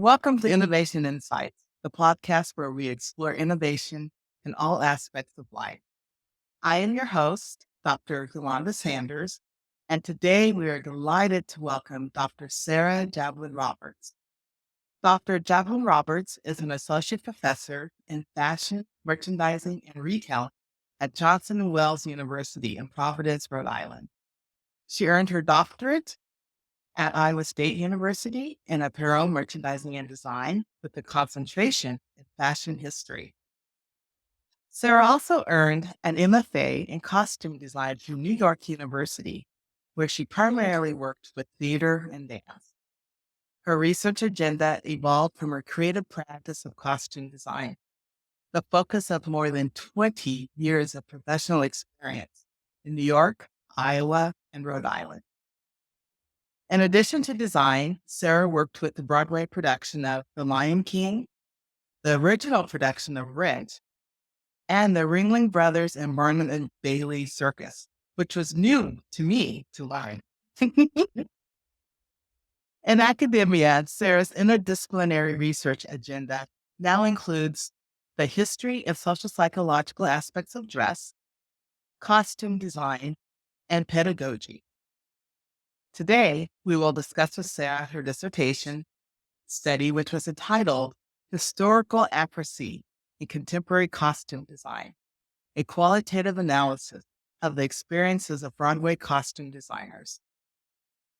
Welcome to Innovation Insights, the podcast where we explore innovation in all aspects of life. I am your host, Dr. Eulanda Sanders, and today we are delighted to welcome Dr. Sara Jablon-Roberts. Dr. Jablon-Roberts is an associate professor in fashion, merchandising, and retail at Johnson & Wales University in Providence, Rhode Island. She earned her doctorate at Iowa State University in apparel, merchandising, and design with a concentration in fashion history. Sara also earned an MFA in costume design from New York University, where she primarily worked with theater and dance. Her research agenda evolved from her creative practice of costume design, the focus of more than 20 years of professional experience in New York, Iowa, and Rhode Island. In addition to design, Sara worked with the Broadway production of The Lion King, the original production of Rent, and the Ringling Brothers and Barnum and Bailey Circus, which was new to me to learn. In academia, Sara's interdisciplinary research agenda now includes the history and social psychological aspects of dress, costume design, and pedagogy. Today, we will discuss with Sara her dissertation study, which was entitled Historical Accuracy in Contemporary Costume Design, a qualitative analysis of the experiences of Broadway costume designers.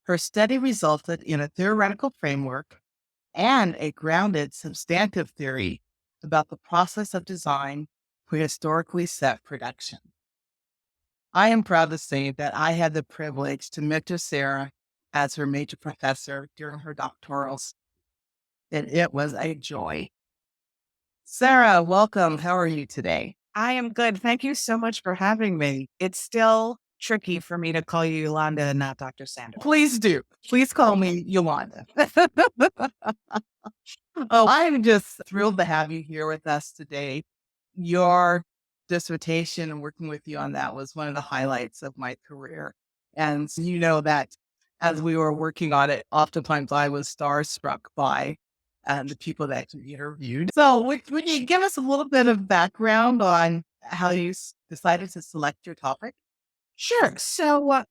Her study resulted in a theoretical framework and a grounded substantive theory about the process of design for historically set production. I am proud to say that I had the privilege to mentor Sara as her major professor during her doctorals, and it was a joy. Sara, welcome. How are you today? I am good. Thank you so much for having me. It's still tricky for me to call you Yolanda and not Dr. Sanders. Please do. Please call me Yolanda. I'm just thrilled to have you here with us today. Your dissertation and working with you on that was one of the highlights of my career. And you know that as we were working on it, oftentimes I was starstruck by the people that you interviewed. So would you give us a little bit of background on how you decided to select your topic? Sure. So,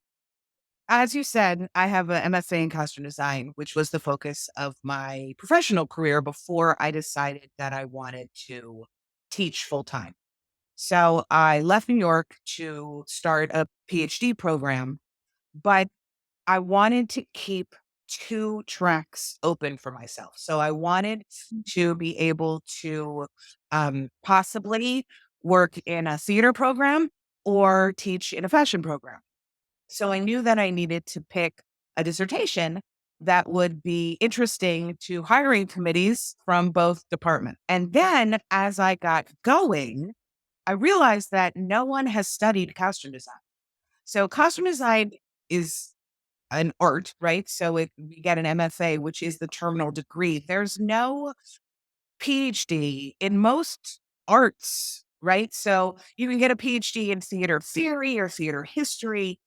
as you said, I have an MFA in costume design, which was the focus of my professional career before I decided that I wanted to teach full time. So I left New York to start a PhD program, but I wanted to keep two tracks open for myself. So I wanted to be able to possibly work in a theater program or teach in a fashion program. So I knew that I needed to pick a dissertation that would be interesting to hiring committees from both departments. And then as I got going, I realized that no one has studied costume design. So costume design is an art, right? So we get an MFA, which is the terminal degree. There's no PhD in most arts, right? So you can get a PhD in theater theory or theater history,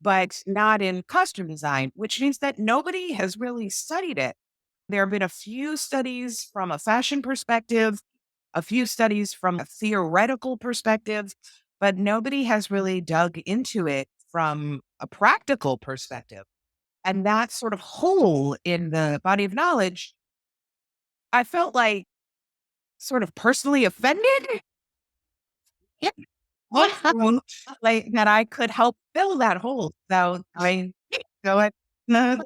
but not in costume design, which means that nobody has really studied it. There have been a few studies from a fashion perspective, a few studies from a theoretical perspective, but nobody has really dug into it from a practical perspective. And that sort of hole in the body of knowledge, I felt like sort of personally offended. Yeah. Like that I could help fill that hole. So I go ahead. No.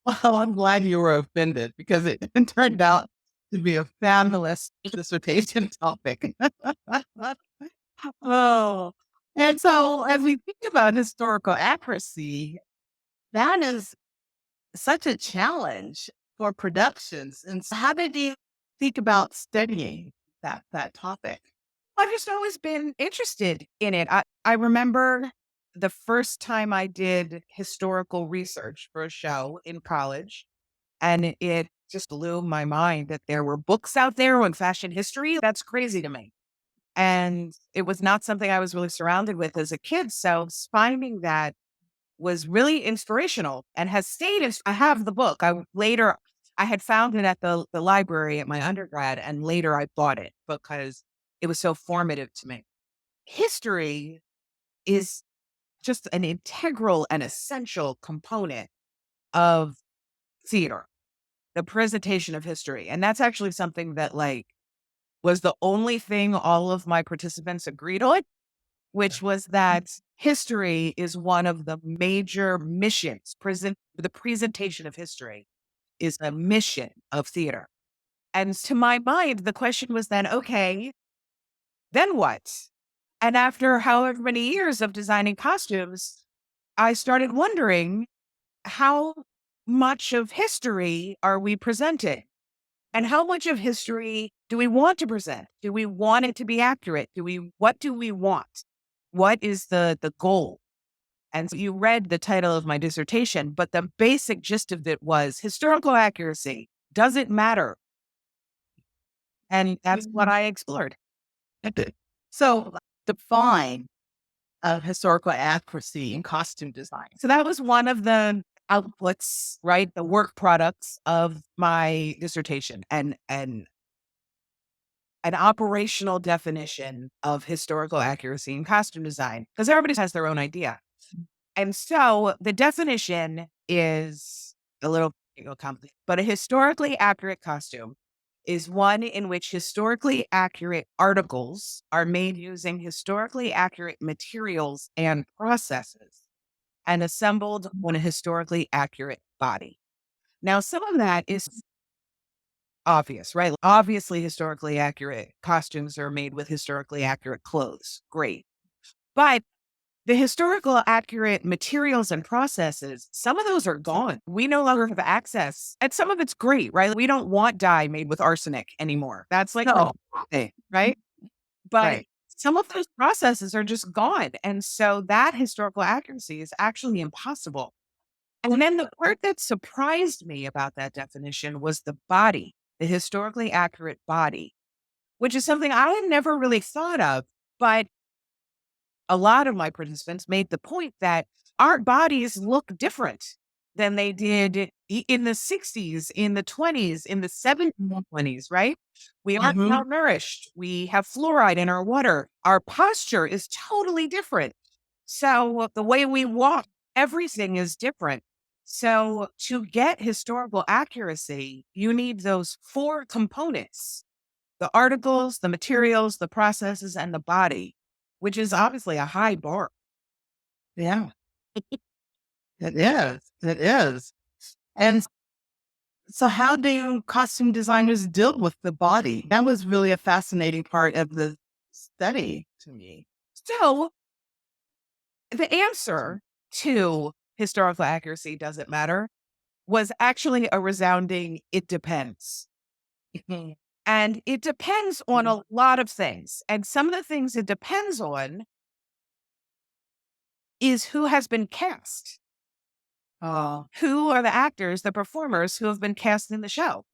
Well, I'm glad you were offended because it turned out to be a fabulous dissertation topic. Oh, and so as we think about historical accuracy, that is such a challenge for productions. And so how did you think about studying that topic? I've just always been interested in it. I remember the first time I did historical research for a show in college, and it just blew my mind that there were books out there on fashion history. That's crazy to me. And it was not something I was really surrounded with as a kid. So finding that was really inspirational and has stayed. I have the book. I had found it at the library at my undergrad, and later I bought it because it was so formative to me. History is just an integral and essential component of theater, the presentation of history. And that's actually something that was the only thing all of my participants agreed on, which was that history is one of the major missions. The presentation of history is a mission of theater. And to my mind, the question was then, okay, then what? And after however many years of designing costumes, I started wondering, how much of history are we presenting? And how much of history do we want to present? Do we want it to be accurate? What do we want? What is the goal? And so you read the title of my dissertation, but the basic gist of it was historical accuracy. Does it matter? And that's what I explored. So define historical accuracy in costume design. So that was one of the outputs, right? The work products of my dissertation, and an operational definition of historical accuracy in costume design, because everybody has their own idea. And so the definition is a little complicated, but a historically accurate costume is one in which historically accurate articles are made using historically accurate materials and processes and assembled on a historically accurate body. Now, some of that is obvious, right? Obviously, historically accurate costumes are made with historically accurate clothes. Great. But the historical accurate materials and processes, some of those are gone. We no longer have access. And some of it's great, right? We don't want dye made with arsenic anymore. That's like, No, right? But right. some of those processes are just gone. And so that historical accuracy is actually impossible. And then the part that surprised me about that definition was the body, the historically accurate body, which is something I had never really thought of. But a lot of my participants made the point that our bodies look different than they did in the 60s, in the 20s, in the 70s, right? We aren't Mhm. malnourished. We have fluoride in our water. Our posture is totally different. So the way we walk, everything is different. So to get historical accuracy, you need those four components: the articles, the materials, the processes, and the body, which is obviously a high bar. Yeah, it is. It is. And so how do costume designers deal with the body? That was really a fascinating part of the study to me. So the answer to historical accuracy doesn't matter was actually a resounding it depends. Mhm. And it depends on a lot of things. And some of the things it depends on is who has been cast. Oh, Who are the actors, the performers who have been cast in the show?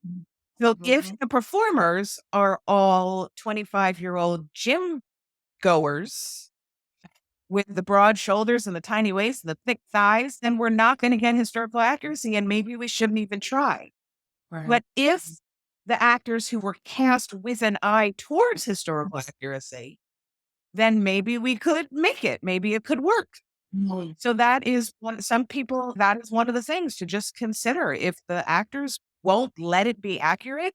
So if mhm. the performers are all 25-year-old gym goers with the broad shoulders and the tiny waist and the thick thighs, then we're not going to get historical accuracy, and maybe we shouldn't even try. Right. But if the actors who were cast with an eye towards historical accuracy, then maybe we could make it. Maybe it could work. Mhm. So that is some people, that is one of the things to just consider. If the actors won't let it be accurate,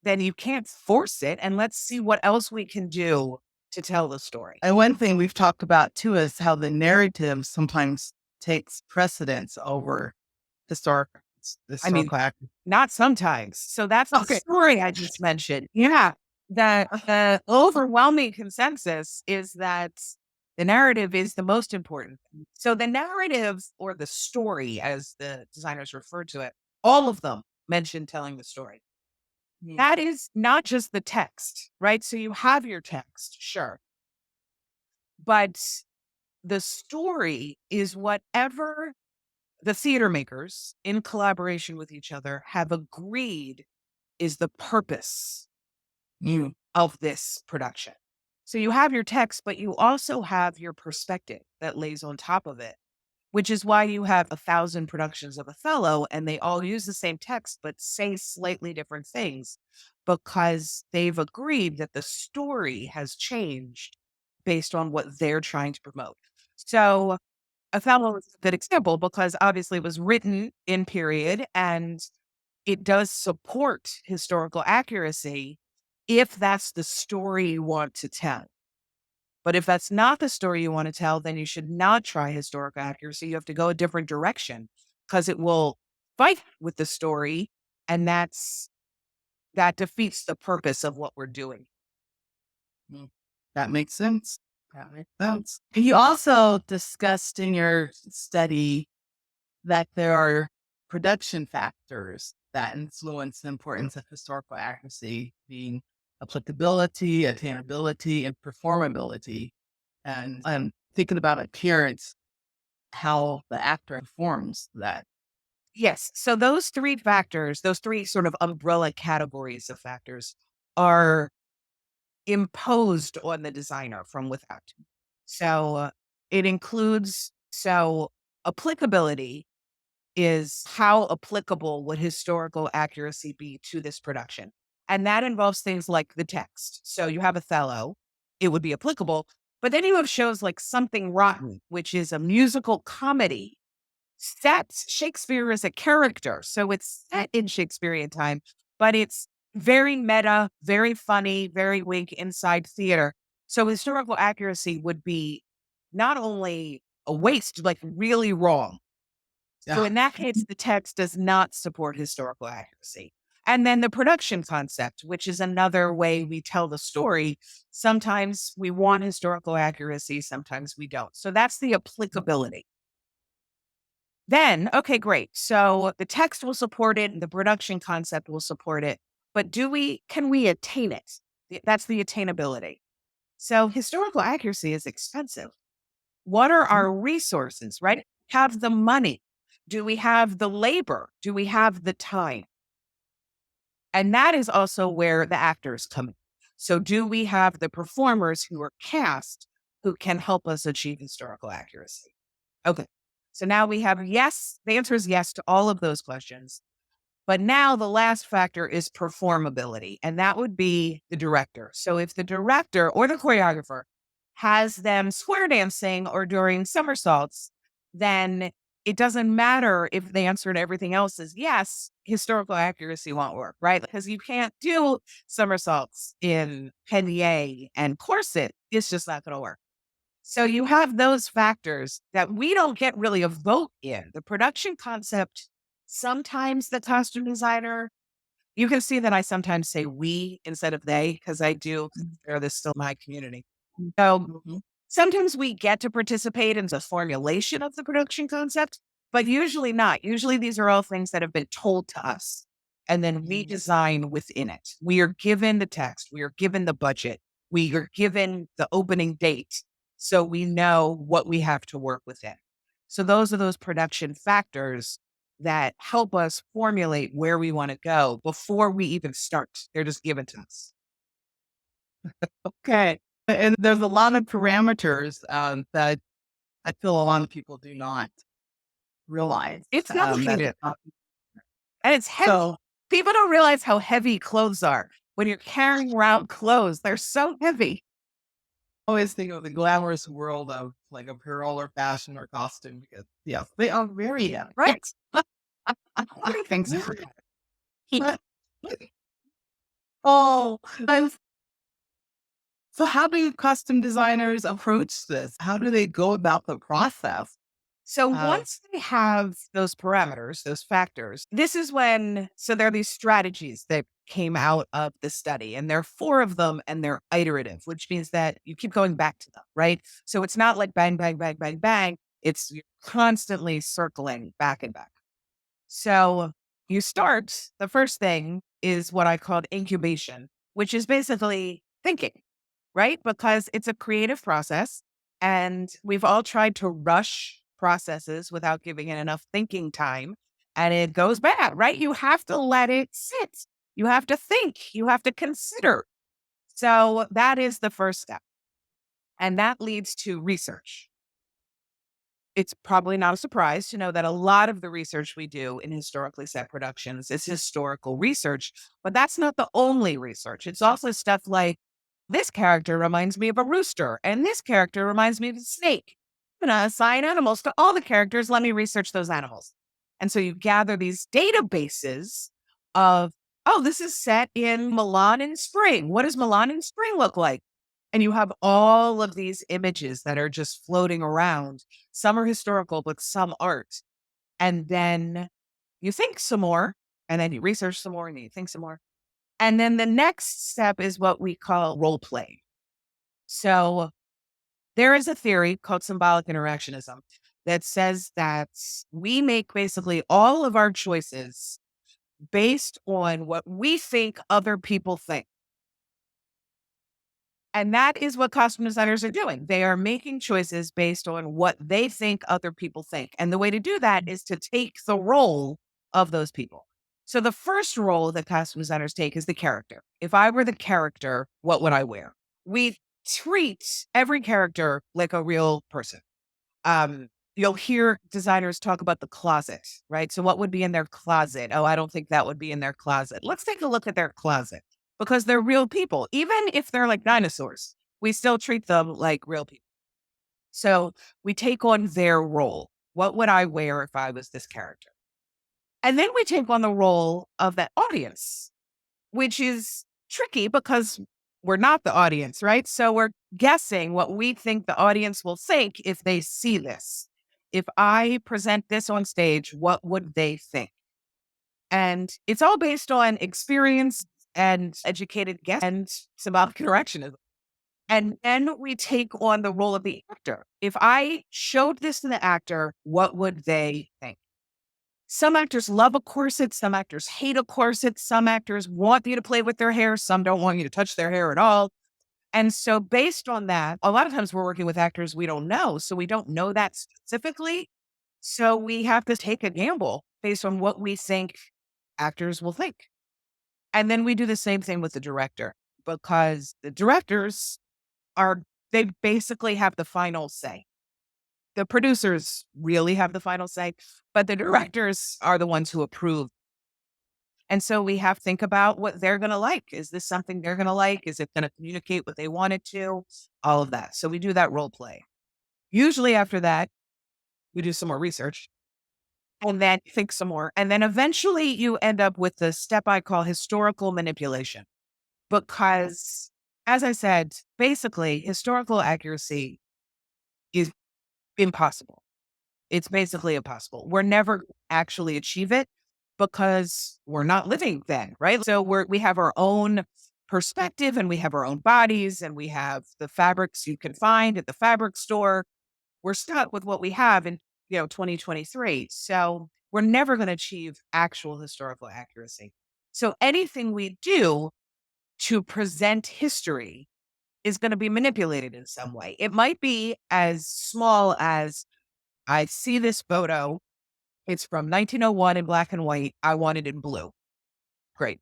then you can't force it. And let's see what else we can do to tell the story. And one thing we've talked about too is how the narrative sometimes takes precedence over historic I mean, historical act. not sometimes. So that's the Okay. story I just mentioned. Yeah. The overwhelming consensus is that the narrative is the most important. So the narrative, or the story, as the designers refer to it, all of them mention telling the story. Mm. That is not just the text, right? So you have your text, sure. But the story is whatever the theater makers, in collaboration with each other, have agreed is the purpose Mm. of this production. So you have your text, but you also have your perspective that lays on top of it. which is why you have 1,000 productions of Othello and they all use the same text, but say slightly different things because they've agreed that the story has changed based on what they're trying to promote. So Othello is a good example because obviously it was written in period and it does support historical accuracy if that's the story you want to tell. But if that's not the story you want to tell, then you should not try historical accuracy. You have to go a different direction because it will fight with the story. And that defeats the purpose of what we're doing. Mm, that makes sense. That makes sense. You also discussed in your study that there are production factors that influence the importance of historical accuracy, being applicability, attainability, and performability. And I'm thinking about appearance, how the actor performs that. Yes. So those three factors, those three sort of umbrella categories of factors are imposed on the designer from without. So it includes, so applicability is how applicable would historical accuracy be to this production? And that involves things like the text. So you have Othello, it would be applicable. But then you have shows like Something Rotten, which is a musical comedy sets Shakespeare as a character. So it's set in Shakespearean time, but it's very meta, very funny, very wink inside theater. So historical accuracy would be not only a waste, like really wrong. So Yeah. in that case, the text does not support historical accuracy. And then the production concept, which is another way we tell the story. Sometimes we want historical accuracy, sometimes we don't. So that's the applicability. Then, okay, great. So the text will support it, the production concept will support it, but can we attain it? That's the attainability. So historical accuracy is expensive. What are our resources, right? Have the money? Do we have the labor? Do we have the time? And that is also where the actors come in. So do we have the performers who are cast who can help us achieve historical accuracy? Okay. So now we have yes, the answer is yes to all of those questions. But now the last factor is performability, and that would be the director. So if the director or the choreographer has them square dancing or doing somersaults, then it doesn't matter if the answer to everything else is yes, historical accuracy won't work, right? Because you can't do somersaults in Penier and corset. It's just not going to work. So you have those factors that we don't get really a vote in. The production concept, sometimes the costume designer, you can see that I sometimes say we instead of they, because I do consider this still my community. So Mhm. sometimes we get to participate in the formulation of the production concept, but usually not. Usually these are all things that have been told to us. And then we design within it. We are given the text, we are given the budget, we are given the opening date. So we know what we have to work within. So those are those production factors that help us formulate where we want to go before we even start. They're just given to us. Okay. And there's a lot of parameters that I feel a lot of people do not realize It's that. complicated. And it's heavy. So People don't realize how heavy clothes are. When you're carrying around clothes, they're so heavy. I always think of the glamorous world of like apparel or fashion or costume because yes, they are very heavy. Right. Everything's But- oh, so how do costume designers approach this? How do they go about the process? So Of once they have those parameters, those factors, this is when, so there are these strategies that came out of the study, and there are four of them, and they're iterative, which means that you keep going back to them, right? So it's not like bang, bang, bang, bang, bang. It's you're constantly circling back and back. So you start, the first thing is what I called incubation, which is basically thinking, right? Because it's a creative process and we've all tried to rush processes without giving it enough thinking time and it goes bad, right? You have to let it sit. You have to think, you have to consider. So that is the first step. And that leads to research. it's probably not a surprise to know that a lot of the research we do in historically set productions is historical research, but that's not the only research. It's also stuff like this character reminds me of a rooster, and this character reminds me of a snake. I'm going to assign animals to all the characters. Let me research those animals. And so you gather these databases of, oh, this is set in Milan in spring. What does Milan in spring look like? And you have all of these images that are just floating around. Some are historical, but some aren't. And then you think some more, and then you research some more, and then you think some more. And then the next step is what we call role play. So there is a theory called symbolic interactionism that says that we make basically all of our choices based on what we think other people think. And that is what costume designers are doing. They are making choices based on what they think other people think. And the way to do that is to take the role of those people. So the first role that costume designers take is the character. If I were the character, what would I wear? We treat every character like a real person. You'll hear designers talk about the closet, right? So what would be in their closet? Oh, I don't think that would be in their closet. Let's take a look at their closet because they're real people. Even if they're like dinosaurs, we still treat them like real people. So we take on their role. What would I wear if I was this character? And then we take on the role of that audience, which is tricky because we're not the audience, right? So we're guessing what we think the audience will think if they see this. If I present this on stage, what would they think? And it's all based on experience and educated guess and symbolic interactionism. And then we take on the role of the actor. If I showed this to the actor, what would they think? Some actors love a corset. Some actors hate a corset. Some actors want you to play with their hair. Some don't want you to touch their hair at all. And so based on that, a lot of times we're working with actors we don't know. So we don't know that specifically. So we have to take a gamble based on what we think actors will think. And then we do the same thing with the director because the directors they basically have the final say. The producers really have the final say, but the directors are the ones who approve. And so we have to think about what they're going to like. Is this something they're going to like? Is it going to communicate what they want it to? All of that. So we do that role play. Usually after that, we do some more research and then think some more. And then eventually you end up with the step I call historical manipulation. Because as I said, basically historical accuracy is impossible. It's basically impossible. We're never actually achieve it because we're not living then, right? So we have our own perspective and we have our own bodies and we have the fabrics you can find at the fabric store. We're stuck with what we have in 2023. So we're never going to achieve actual historical accuracy. So anything we do to present history is going to be manipulated in some way. It might be as small as I see this photo. It's from 1901 in black and white. I want it in blue. Great.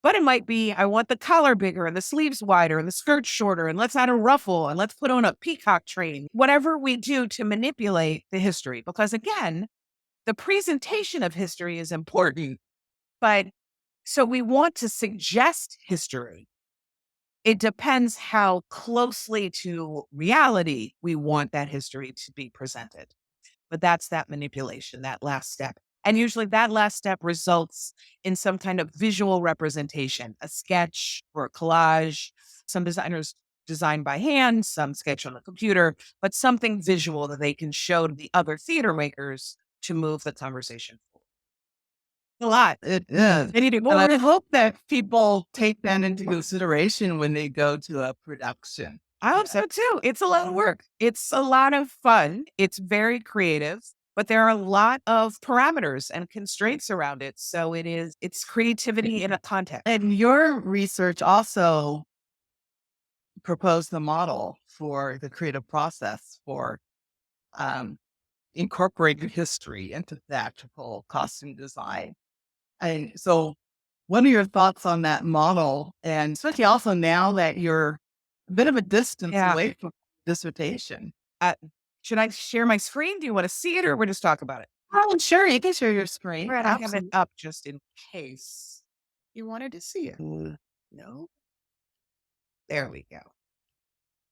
But it might be, I want the collar bigger and the sleeves wider and the skirt shorter and let's add a ruffle and let's put on a peacock train. Whatever we do to manipulate the history. Because again, the presentation of history is important. But so we want to suggest history. It depends how closely to reality we want that history to be presented. But that's that manipulation, that last step. And usually that last step results in some kind of visual representation, a sketch or a collage. Some designers design by hand, some sketch on the computer, but something visual that they can show to the other theater makers to move the conversation forward. A lot. It is. They need it more. And I hope that people take that into consideration when they go to a production. I hope so too. It's a lot of work. It's a lot of fun. It's very creative, but there are a lot of parameters and constraints around it. So it's creativity in a context. And your research also proposed the model for the creative process for incorporating history into theatrical costume design. And so what are your thoughts on that model? And especially also now that you're a bit of a distance away from dissertation. Uh, Should I share my screen? Do you want to see it or we'll just talk about it? Oh, sure. You can share your screen. Right, I have it Absolutely. up just in case. You wanted to see it. No, there we go.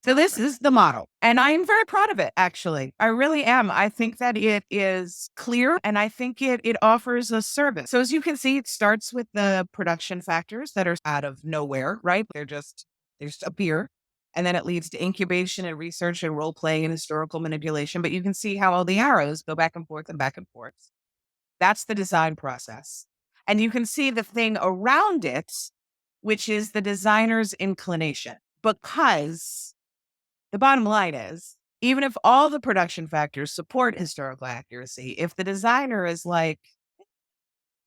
So this is the model, and I'm very proud of it, actually. I really am. I think that it is clear, and I think it offers a service. So as you can see, it starts with the production factors that are out of nowhere, right? They just appear. And then it leads to incubation and research and role playing and historical manipulation. But you can see how all the arrows go back and forth and back and forth. That's the design process. And you can see the thing around it, which is the designer's inclination. Because the bottom line is, even if all the production factors support historical accuracy, if the designer is like,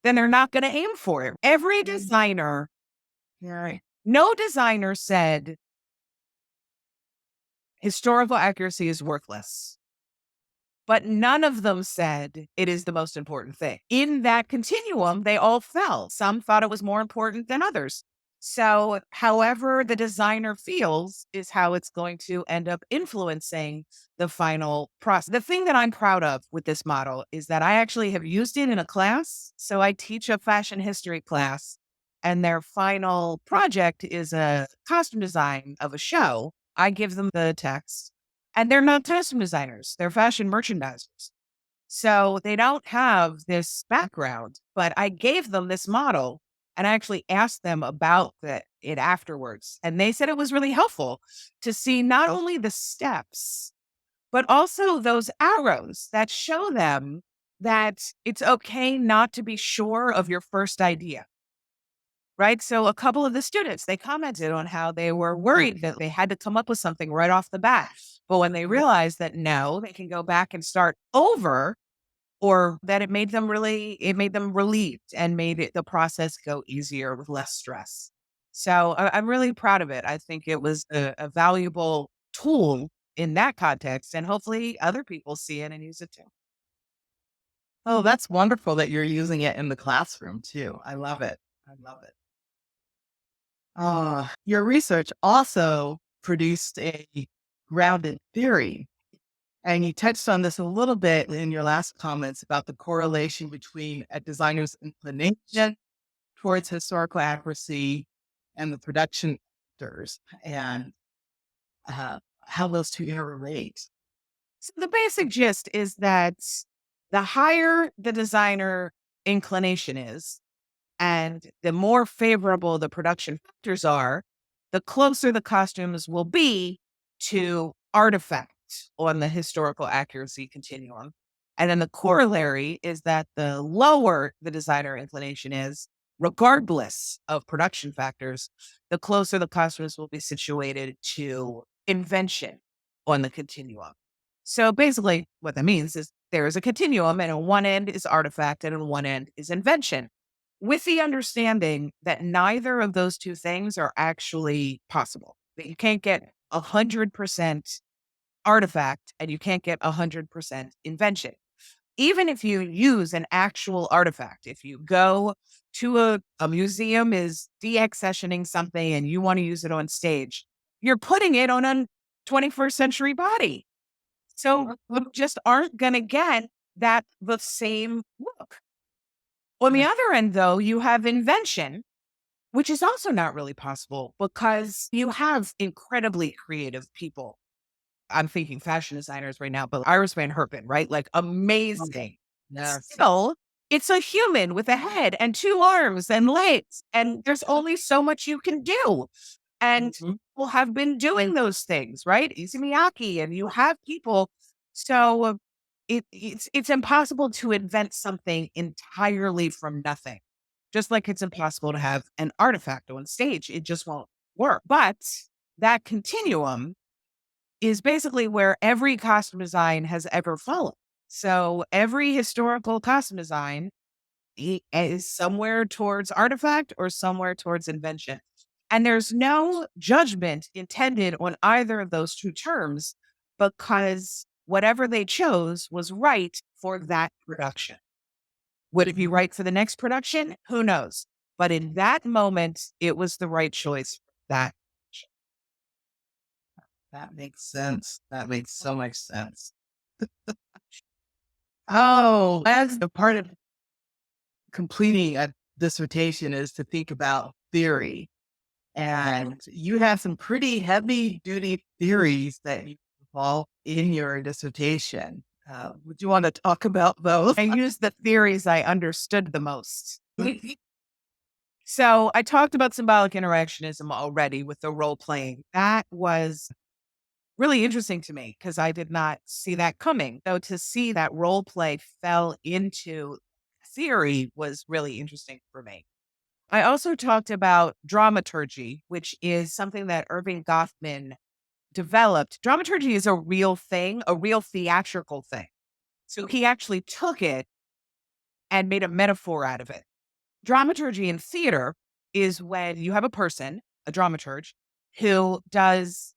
then they're not going to aim for it. Every designer, Right. no designer said historical accuracy is worthless, but none of them said it is the most important thing. In that continuum, they all fell. Some thought it was more important than others. So, however the designer feels is how it's going to end up influencing the final process. The thing that I'm proud of with this model is that I actually have used it in a class. So, I teach a fashion history class, and their final project is a costume design of a show. I give them the text, and they're not costume designers, they're fashion merchandisers. So they don't have this background, but I gave them this model and I actually asked them about it afterwards. And they said it was really helpful to see not only the steps, but also those arrows that show them that it's okay not to be sure of your first idea. Right. So a couple of the students, they commented on how they were worried that they had to come up with something right off the bat. But when they realized that no, they can go back and start over, or that it made them relieved and made the process go easier with less stress. So I'm really proud of it. I think it was a valuable tool in that context, and hopefully other people see it and use it too. Oh, that's wonderful that you're using it in the classroom too. I love it. I love it. Your research also produced a grounded theory. And you touched on this a little bit in your last comments about the correlation between a designer's inclination towards historical accuracy and the production factors and how those two interrelate. So the basic gist is that the higher the designer inclination is, and the more favorable the production factors are, the closer the costumes will be to artifact on the historical accuracy continuum. And then the corollary is that the lower the designer inclination is, regardless of production factors, the closer the costumes will be situated to invention on the continuum. So basically, what that means is there is a continuum, and on one end is artifact, and on one end is invention, with the understanding that neither of those two things are actually possible. That you can't get 100% artifact and you can't get 100% invention. Even if you use an actual artifact, if you go to a museum is deaccessioning something and you want to use it on stage, you're putting it on a 21st century body. So you just aren't going to get the same look. On the Right. other end, though, you have invention, which is also not really possible because you have incredibly creative people. I'm thinking fashion designers right now, but Iris Van Herpen, right? Like amazing. Yes. Still, it's a human with a head and two arms and legs, and there's only so much you can do. And Mhm. people have been doing those things, right? Izumiyaki, and you have people. So it's impossible to invent something entirely from nothing. Just like it's impossible to have an artifact on stage. It just won't work. But that continuum is basically where every costume design has ever fallen. So every historical costume design is somewhere towards artifact or somewhere towards invention. And there's no judgment intended on either of those two terms because whatever they chose was right for that production. Would it be right for the next production? Who knows? But in that moment, it was the right choice for that. That makes sense. That makes so much sense. Oh, as a part of completing a dissertation is to think about theory. And you have some pretty heavy duty theories that you involve in your dissertation. Would you want to talk about those? I used the theories I understood the most. So I talked about symbolic interactionism already with the role playing. That was really interesting to me because I did not see that coming. Though to see that role play fell into theory was really interesting for me. I also talked about dramaturgy, which is something that Irving Goffman developed. Dramaturgy is a real thing, a real theatrical thing. So he actually took it and made a metaphor out of it. Dramaturgy in theater is when you have a person, a dramaturge, who does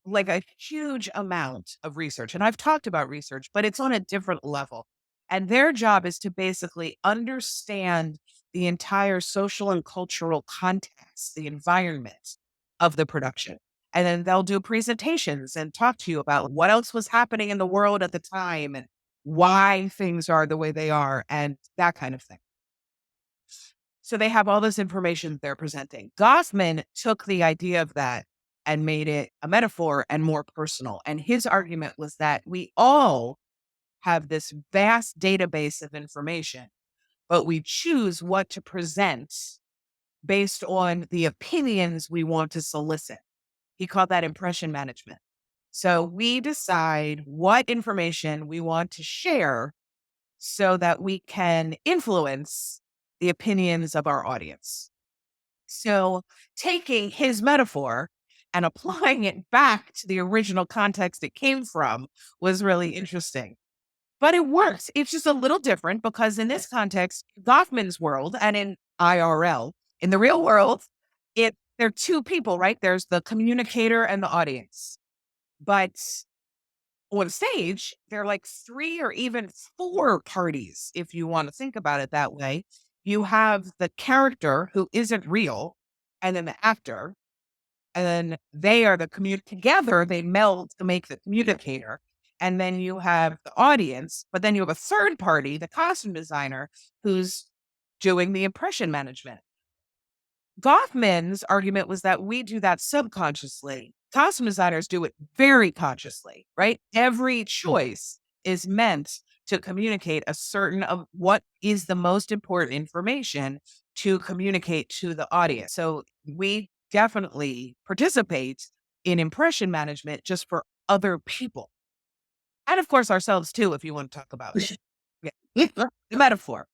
like a huge amount of research. And I've talked about research, but it's on a different level. And their job is to basically understand the entire social and cultural context, the environment of the production. And then they'll do presentations and talk to you about what else was happening in the world at the time and why things are the way they are and that kind of thing. So they have all this information they're presenting. Goffman took the idea of that and made it a metaphor and more personal. And his argument was that we all have this vast database of information, but we choose what to present based on the opinions we want to solicit. He called that impression management. So we decide what information we want to share so that we can influence the opinions of our audience. So taking his metaphor and applying it back to the original context it came from was really interesting. But it works. It's just a little different because in this context, Goffman's world and in IRL, in the real world, they're two people, right? There's the communicator and the audience. But on stage, they're like three or even four parties, if you want to think about it that way. You have the character who isn't real, and then the actor, and then they are together, they meld to make the communicator. And then you have the audience, but then you have a third party, the costume designer, who's doing the impression management. Goffman's argument was that we do that subconsciously. Costume designers do it very consciously, right? Every choice is meant to communicate a certain of what is the most important information to communicate to the audience. So we definitely participate in impression management just for other people. And of course ourselves too, if you want to talk about it. Yeah. The metaphor.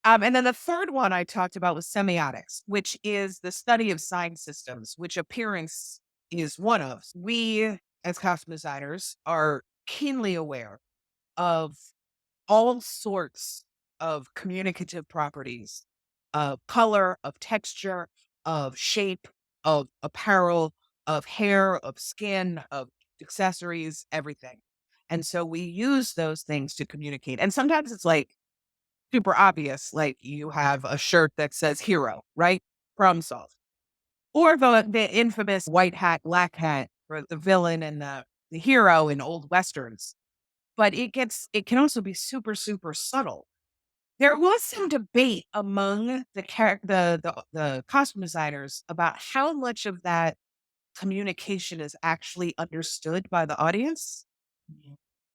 And then the third one I talked about was semiotics, which is the study of sign systems, which appearance is one of. We, as costume designers, are keenly aware of all sorts of communicative properties of color, of texture, of shape, of apparel, of hair, of skin, of accessories, everything. And so we use those things to communicate. And sometimes it's like, super obvious, like you have a shirt that says hero, right? Problem solved. Or the infamous white hat, black hat for the villain and the hero in old westerns. But it can also be super, super subtle. There was some debate among the costume designers about how much of that communication is actually understood by the audience.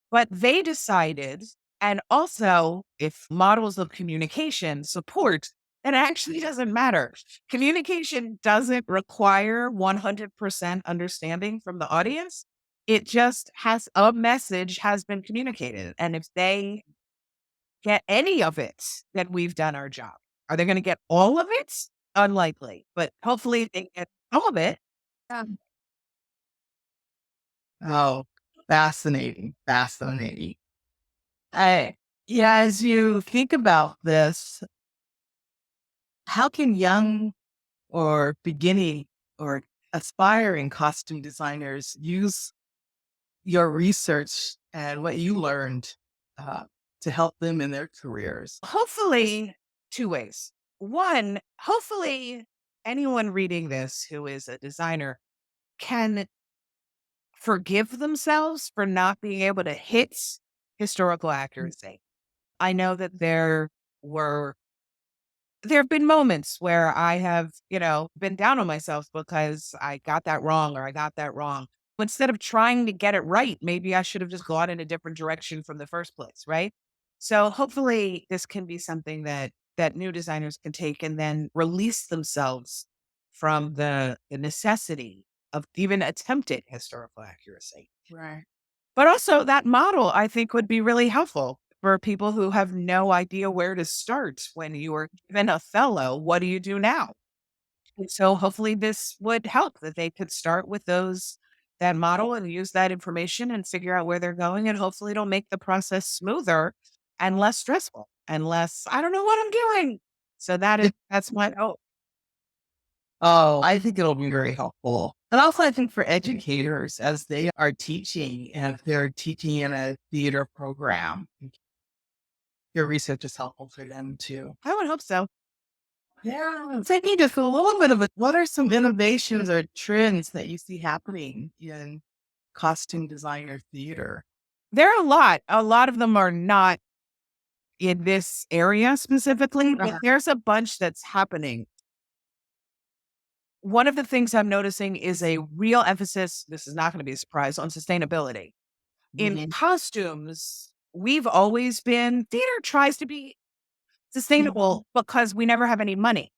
But they decided, and also if models of communication support, that actually doesn't matter. Communication doesn't require 100% understanding from the audience. It just has a message has been communicated. And if they get any of it, then we've done our job. Are they going to get all of it? Unlikely, but hopefully they get all of it. Yeah. Oh, fascinating. Fascinating. I, yeah, as you think about this, how can young or beginning or aspiring costume designers use your research and what you learned uh, to help them in their careers? Hopefully, two ways. One, hopefully, anyone reading this who is a designer can forgive themselves for not being able to hit historical accuracy. I know that were there have been moments where I have, been down on myself because I got that wrong or I got that wrong. Instead of trying to get it right, maybe I should have just gone in a different direction from the first place, right? So hopefully this can be something that new designers can take and then release themselves from the necessity of even attempted historical accuracy. Right. But also that model, I think, would be really helpful for people who have no idea where to start when you are given a fellow. What do you do now? And so hopefully this would help that they could start with that model and use that information and figure out where they're going. And hopefully it'll make the process smoother and less stressful and less, I don't know what I'm doing. So that's my hope. Oh, I think it'll be very helpful. And also, I think for educators, as they are teaching, and if they're teaching in a theater program, your research is helpful for them too. I would hope so. Yeah. So I need just a little bit of it. What are some innovations or trends that you see happening in costume design or theater? There are a lot. A lot of them are not in this area specifically, but there's a bunch that's happening. One of the things I'm noticing is a real emphasis, this is not going to be a surprise, on sustainability. In Mhm. costumes, theater tries to be sustainable because we never have any money.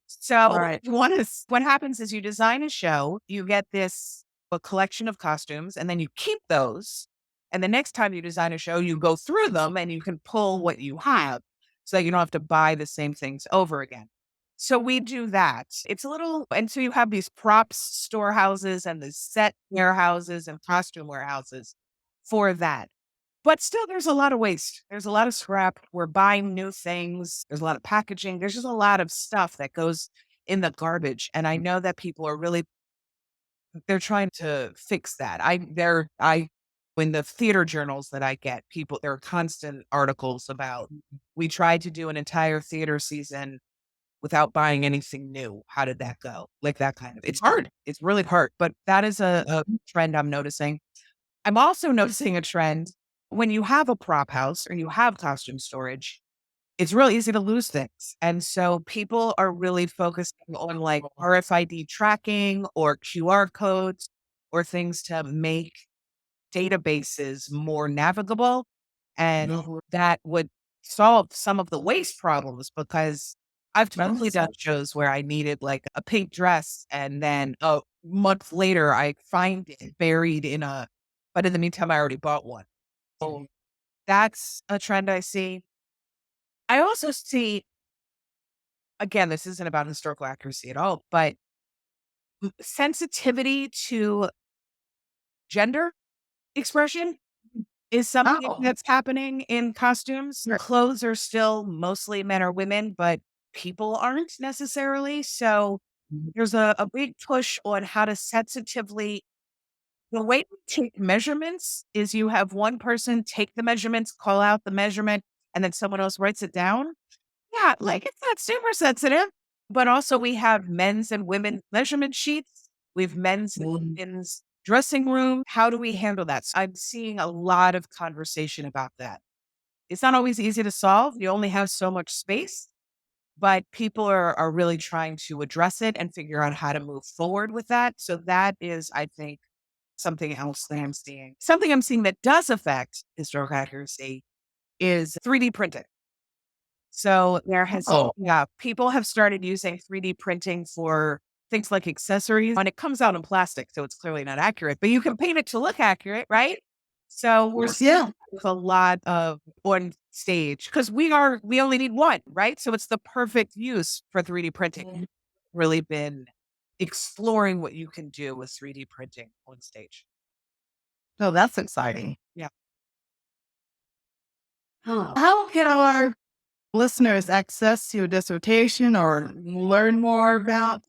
So Right. what happens is you design a show, you get a collection of costumes, and then you keep those. And the next time you design a show, you go through them and you can pull what you have so that you don't have to buy the same things over again. So we do that. And so you have these props storehouses and the set warehouses and costume warehouses for that. But still, there's a lot of waste. There's a lot of scrap. We're buying new things. There's a lot of packaging. There's just a lot of stuff that goes in the garbage. And I know that people are they're trying to fix that. When the theater journals that I get, there are constant articles about, we tried to do an entire theater season without buying anything new. How did that go? Like that kind of, it's hard. It's really hard. But that is a trend I'm noticing. I'm also noticing a trend when you have a prop house or you have costume storage, it's real easy to lose things. And so people are really focusing on like RFID tracking or QR codes or things to make databases more navigable. And that would solve some of the waste problems because I've totally done shows where I needed like a pink dress and then a month later I find it buried but in the meantime, I already bought one. So that's a trend I see. I also see, again, this isn't about historical accuracy at all, but sensitivity to gender expression is something Oh, that's happening in costumes. Clothes are still mostly men or women, but people aren't necessarily. So there's a big push on how to sensitively. The way to take measurements is you have one person take the measurements, call out the measurement, and then someone else writes it down. Yeah, like it's not super sensitive, but also we have men's and women's measurement sheets. We have men's and women's dressing room. How do we handle that? So I'm seeing a lot of conversation about that. It's not always easy to solve. You only have so much space, but people are really trying to address it and figure out how to move forward with that. So that is, I think, something else that I'm seeing. Something I'm seeing that does affect historical accuracy is 3D printing. So people have started using 3D printing for things like accessories, and it comes out in plastic, so it's clearly not accurate, but you can paint it to look accurate, right? So we're seeing a lot of on stage because we only need one, right? So it's the perfect use for 3D printing. Really been exploring what you can do with 3D printing on stage. no, that's exciting. Yeah. How can our listeners access your dissertation or learn more about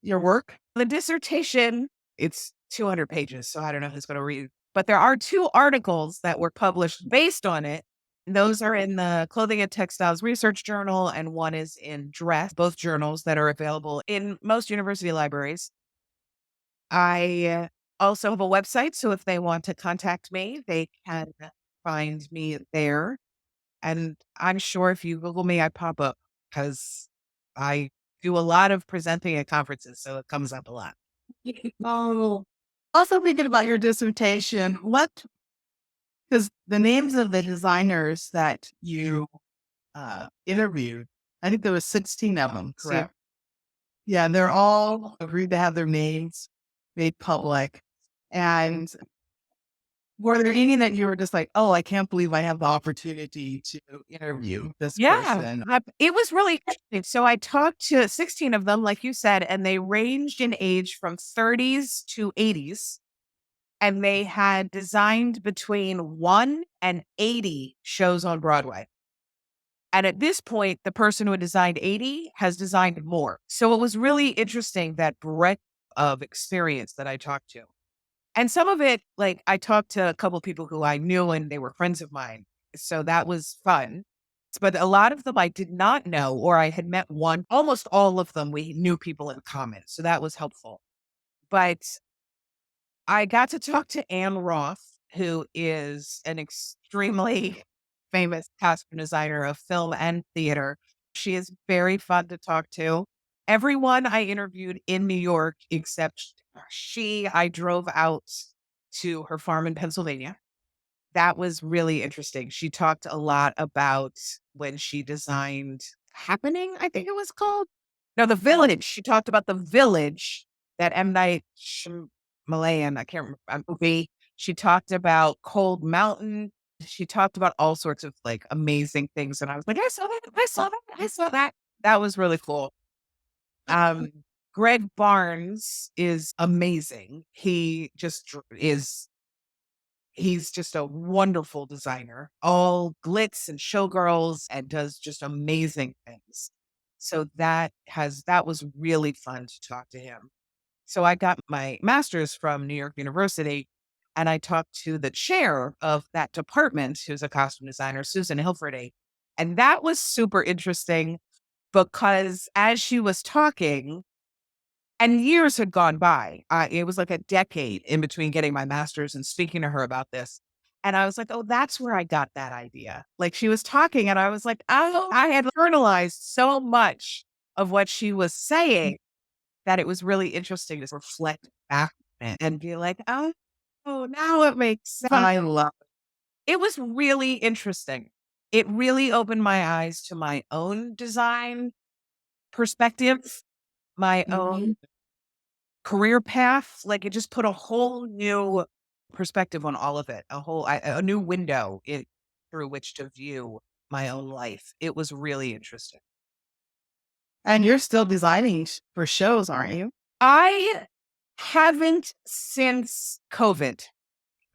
your work? The dissertation, it's 200 pages, so I don't know who's going to read, but there are 2 articles that were published based on it. Those are in the Clothing and Textiles Research Journal, and one is in Dress, both journals that are available in most university libraries. I also have a website, so if they want to contact me, they can find me there. And I'm sure if you Google me, I pop up because I do a lot of presenting at conferences, so it comes up a lot. Oh, also thinking about your dissertation, because the names of the designers that you interviewed, I think there was 16 of them, Yeah. correct? Yeah, they're all agreed to have their names made public. And were there any that you were just like, oh, I can't believe I have the opportunity to interview this Yeah, person? it was really interesting. So I talked to 16 of them, like you said, and they ranged in age from 30s to 80s. And they had designed between 1 and 80 shows on Broadway. And at this point, the person who had designed 80 has designed more. So it was really interesting, that breadth of experience that I talked to. And some of it, like I talked to a couple of people who I knew and they were friends of mine. So that was fun. But a lot of them I did not know, or I had met one. Almost all of them, we knew people in common. So that was helpful. But I got to talk to Anne Roth, who is an extremely famous costume designer of film and theater. She is very fun to talk to. Everyone I interviewed in New York except she, I drove out to her farm in Pennsylvania. That was really interesting. She talked a lot about when she designed Happening, I think it was called. No, The Village. She talked about the village that M. Night Shyamalan, I can't remember, movie. She talked about Cold Mountain. She talked about all sorts of like amazing things. And I was like, I saw that. I saw that. I saw that. That was really cool. Um, Greg Barnes is amazing. He just he's just a wonderful designer, all glitz and showgirls, and does just amazing things. So that was really fun to talk to him. So I got my master's from New York University, and I talked to the chair of that department, who's a costume designer, Susan Hilferty. And that was super interesting because as she was talking, and years had gone by. It was like a decade in between getting my master's and speaking to her about this. And I was like, oh, that's where I got that idea. Like she was talking, and I was like, oh, I had internalized so much of what she was saying that it was really interesting to reflect back on it and be like, oh, now it makes sense. I love It was really interesting. It really opened my eyes to my own design perspective, my it. own career path. Like it just put a whole new perspective on all of it, a new window through which to view my own life. It was really interesting. And you're still designing for shows, aren't you? I haven't since COVID.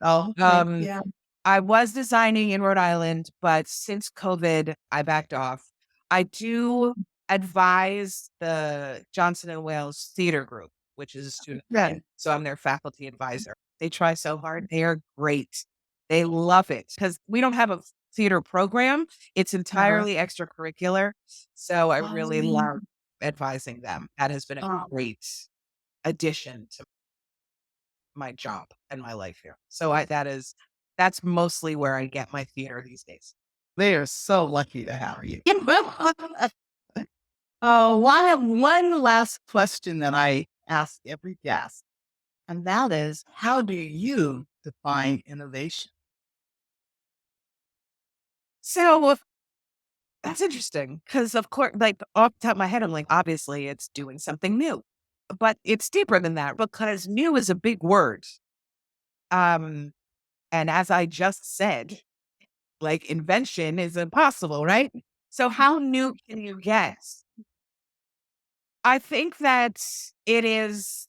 Oh, okay. Um, Yeah. I was designing in Rhode Island, but since COVID, I backed off. I do advise the Johnson and Wales Theater Group, which is a student. Yeah. So I'm their faculty advisor. They try so hard. They are great. They love it because we don't have a theater program. It's Uh-huh. entirely extracurricular. So I really Um, love advising them. That has been a oh, great addition to my job and my life here. So that's mostly where I get my theater these days. they are so lucky to have you. Oh, well, I have one last question that I ask every guest, and that is, how do you define innovation? So that's interesting because, of course, like off the top of my head, I'm like, obviously, it's doing something new, but it's deeper than that because new is a big word. Um, and as I just said, like invention is impossible, right? So how new can you get? I think that it is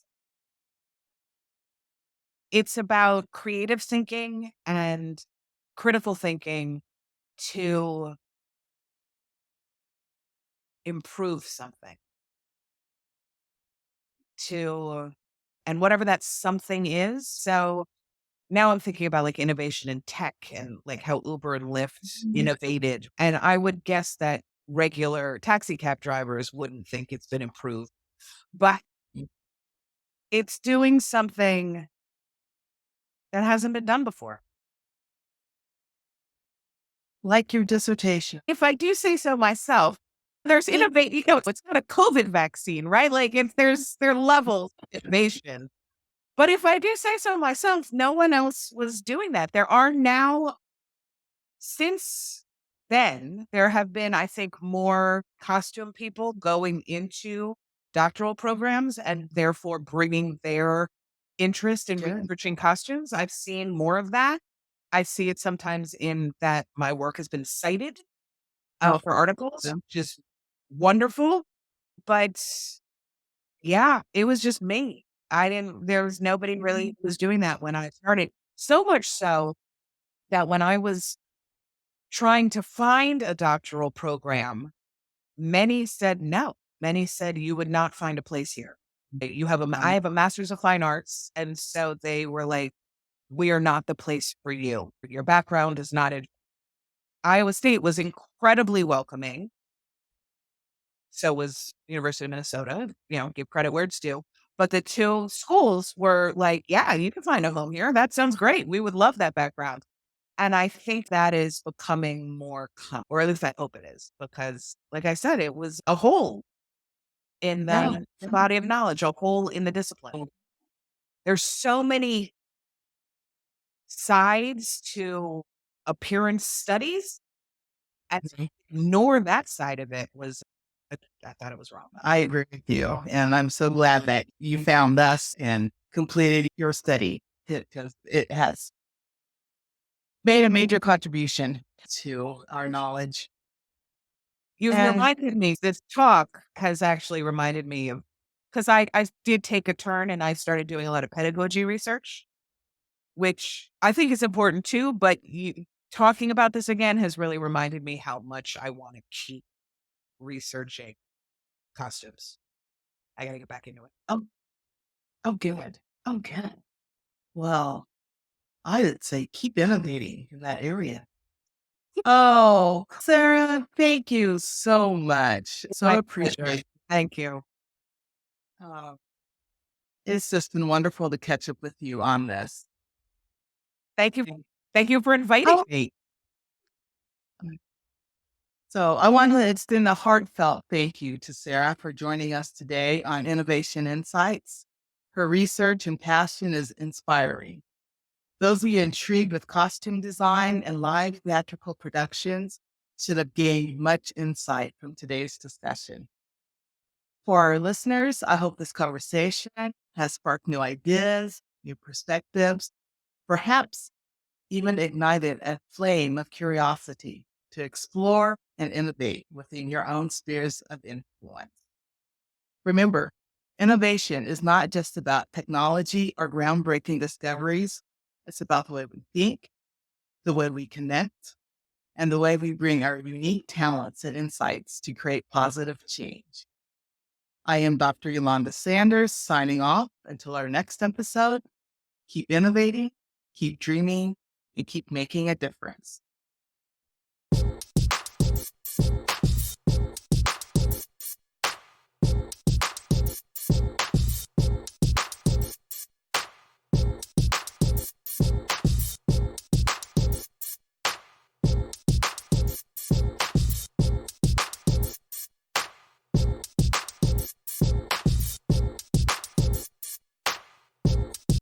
it's about creative thinking and critical thinking to improve something, to and whatever that something is. So now I'm thinking about like innovation in tech and like how Uber and Lyft innovated. And I would guess that regular taxi cab drivers wouldn't think it's been improved, but it's doing something that hasn't been done before. Like your dissertation. If I do say so myself, there's innovate. It's not a COVID vaccine, right? Like if there are levels of innovation. But if I do say so myself, no one else was doing that. There are now, since then, there have been, I think, more costume people going into doctoral programs and therefore bringing their interest in Good. researching costumes. I've seen more of that. I see it sometimes in that my work has been cited Oh, for articles, them. just wonderful. But yeah, it was just me. There was nobody really who was doing that when I started. So much so that when I was trying to find a doctoral program, many said no. Many said you would not find a place here. I have a master's of fine arts. And so they were like, we are not the place for you. Your background is not in. Iowa State was incredibly welcoming. So was University of Minnesota, give credit where it's due. But the two schools were like, yeah, you can find a home here. That sounds great. We would love that background. And I think that is becoming more or at least I hope it is, because like I said, it was a hole in Yeah. the body of knowledge, a hole in the discipline. There's so many sides to appearance studies, and Mhm. ignore that side of it was, I thought it was wrong. I agree with you. And I'm so glad that you found us and completed your study because it has made a major contribution to our knowledge. You've And reminded me, this talk has actually reminded me of, because I did take a turn and I started doing a lot of pedagogy research, which I think is important too. But talking about this again has really reminded me how much I want to keep researching costumes. I got to get back into it. oh, oh, good. Oh, good. Well, I would say keep innovating in that area. Oh, Sarah, thank you so much. So My appreciate pleasure. it. Thank you. Uh, it's just been wonderful to catch up with you on this. Thank you. Thank you for inviting Oh, me. so I want to extend a heartfelt thank you to Sarah for joining us today on Innovation Insights. Her research and passion is inspiring. Those of you intrigued with costume design and live theatrical productions should have gained much insight from today's discussion. For our listeners, I hope this conversation has sparked new ideas, new perspectives, perhaps even ignited a flame of curiosity to explore and innovate within your own spheres of influence. Remember, innovation is not just about technology or groundbreaking discoveries. It's about the way we think, the way we connect, and the way we bring our unique talents and insights to create positive change. I am Dr. Eulanda Sanders signing off until our next episode. Keep innovating, keep dreaming, and keep making a difference.